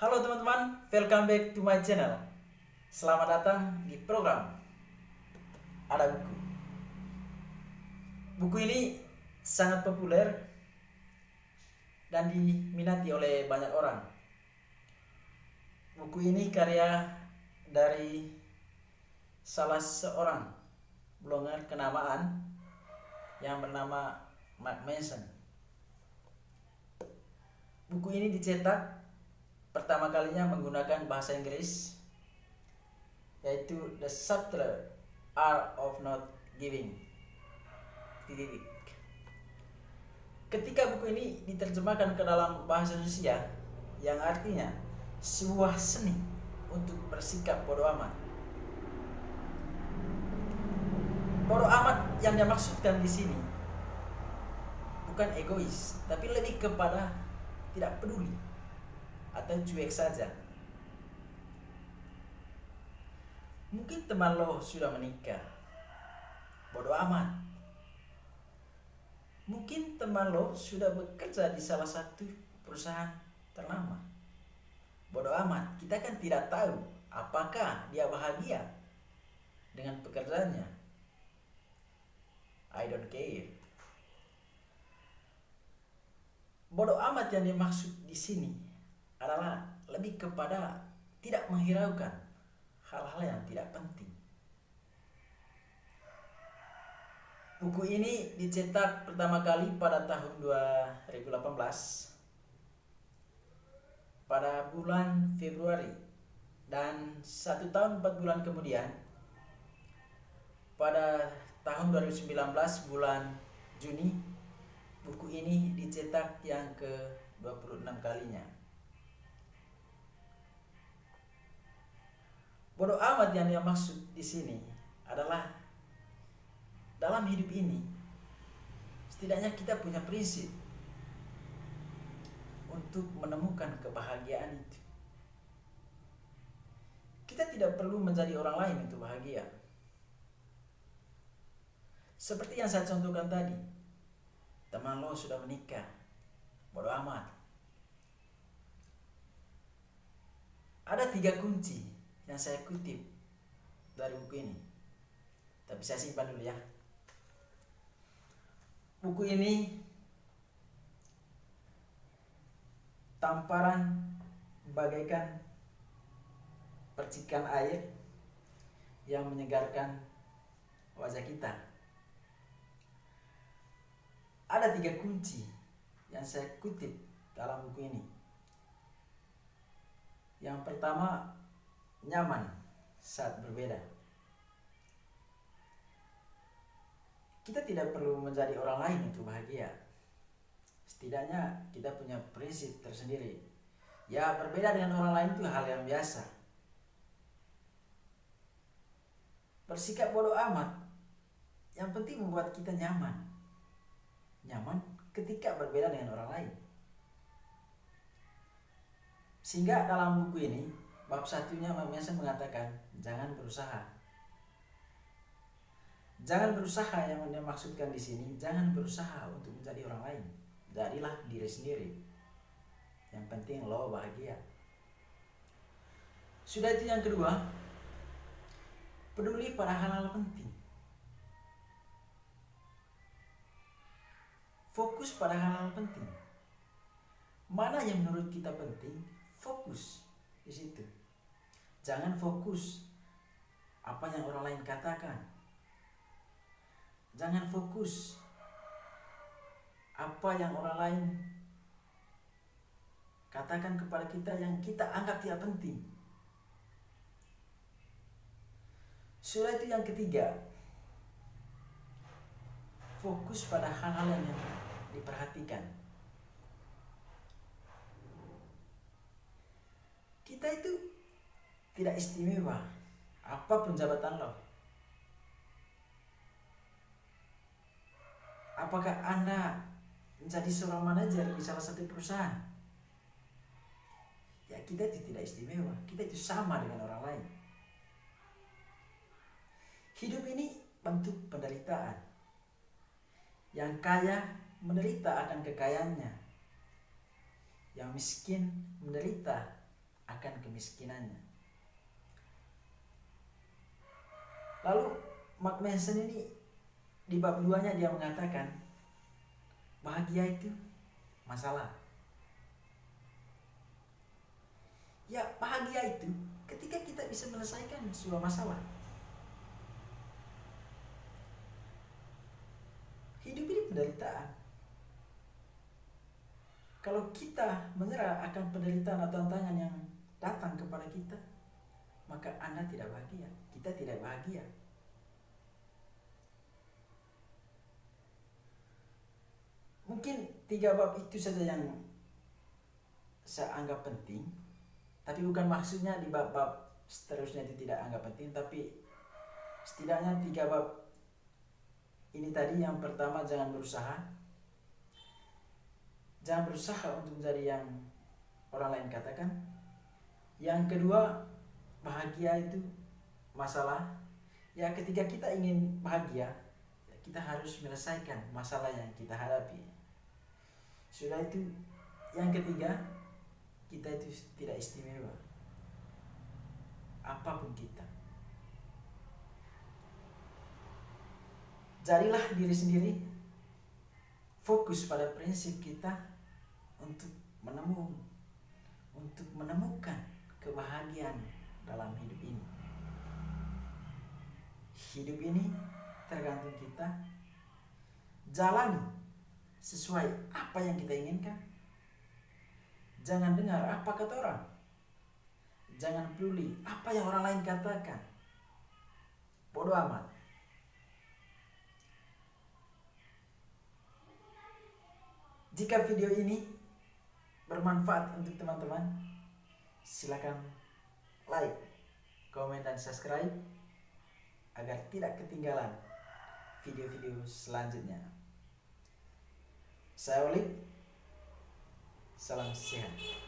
Halo teman-teman, welcome back to my channel. Selamat datang di program Ada Buku. Buku ini sangat populer dan diminati oleh banyak orang. Buku ini karya dari salah seorang blogger kenamaan yang bernama Mark Manson. Buku ini dicetak pertama kalinya menggunakan bahasa Inggris, yaitu The Subtle Art of Not Giving. Ketika buku ini diterjemahkan ke dalam bahasa Rusia, yang artinya sebuah seni untuk bersikap bodoh amat. Bodoh amat yang dimaksudkan di sini bukan egois, tapi lebih kepada tidak peduli atau cuek saja. Mungkin teman lo sudah menikah, bodoh amat. Mungkin teman lo sudah bekerja di salah satu perusahaan ternama, bodoh amat. Kita kan tidak tahu apakah dia bahagia dengan pekerjaannya. I don't care. Bodoh amat yang dimaksud di sini adalah lebih kepada tidak menghiraukan hal-hal yang tidak penting. Buku ini dicetak pertama kali pada tahun 2018 pada bulan Februari, dan 1 tahun 4 bulan kemudian pada tahun 2019 bulan Juni, buku ini dicetak yang ke-26 kalinya. Bodoh amat yang dia maksud di sini adalah dalam hidup ini setidaknya kita punya prinsip untuk menemukan kebahagiaan itu. Kita tidak perlu menjadi orang lain untuk bahagia. Seperti yang saya contohkan tadi, teman lo sudah menikah, bodoh amat. Ada 3 kunci yang saya kutip dari buku ini, tapi saya simpan dulu ya. Buku ini tamparan bagaikan percikan air yang menyegarkan wajah kita. Ada 3 kunci yang saya kutip dalam buku ini. Yang pertama, nyaman saat berbeda. Kita tidak perlu menjadi orang lain untuk bahagia. Setidaknya kita punya prinsip tersendiri. Ya, berbeda dengan orang lain itu hal yang biasa. Bersikap bodoh amat yang penting membuat kita nyaman. Nyaman ketika berbeda dengan orang lain. Sehingga dalam buku ini bab 1-nya biasa mengatakan jangan berusaha. Jangan berusaha yang dimaksudkan di sini, jangan berusaha untuk menjadi orang lain. Jadilah diri sendiri. Yang penting lo bahagia. Sudah itu yang kedua, peduli pada hal-hal penting. Fokus pada hal-hal penting. Mana yang menurut kita penting, fokus di situ. Jangan fokus apa yang orang lain katakan. Jangan fokus apa yang orang lain katakan kepada kita yang kita anggap tidak penting. Sudah itu yang ketiga, fokus pada hal-hal yang diperhatikan. Kita itu tidak istimewa apapun jabatan lo. Apakah Anda menjadi seorang manajer di salah satu perusahaan? Ya, kita itu tidak istimewa. Kita itu sama dengan orang lain. Hidup ini bentuk penderitaan. Yang kaya menderita akan kekayaannya. Yang miskin menderita akan kemiskinannya. Lalu Mark Manson ini di bab 2-nya dia mengatakan bahagia itu masalah. Ya, bahagia itu ketika kita bisa menyelesaikan sebuah masalah. Hidup ini penderitaan. Kalau kita menyerah akan penderitaan atau tantangan yang datang kepada kita, maka Anda tidak bahagia, kita tidak bahagia. Mungkin 3 bab itu saja yang saya anggap penting, tapi bukan maksudnya di bab-bab seterusnya itu tidak anggap penting, tapi setidaknya 3 bab ini tadi. Yang pertama, jangan berusaha untuk menjadi yang orang lain katakan. Yang kedua, bahagia itu masalah. Ya, ketika kita ingin bahagia, kita harus menyelesaikan masalah yang kita hadapi. Sudah itu, yang ketiga, kita itu tidak istimewa apapun kita. Jadilah diri sendiri, fokus pada prinsip kita untuk menemukan kebahagiaan dalam hidup ini. Hidup ini tergantung kita. Jalani sesuai apa yang kita inginkan. Jangan dengar apa kata orang. Jangan peduli apa yang orang lain katakan. Bodoh amat. Jika video ini bermanfaat untuk teman-teman, silakan like, komen, dan subscribe agar tidak ketinggalan video-video selanjutnya. Saya Olik, salam sehat.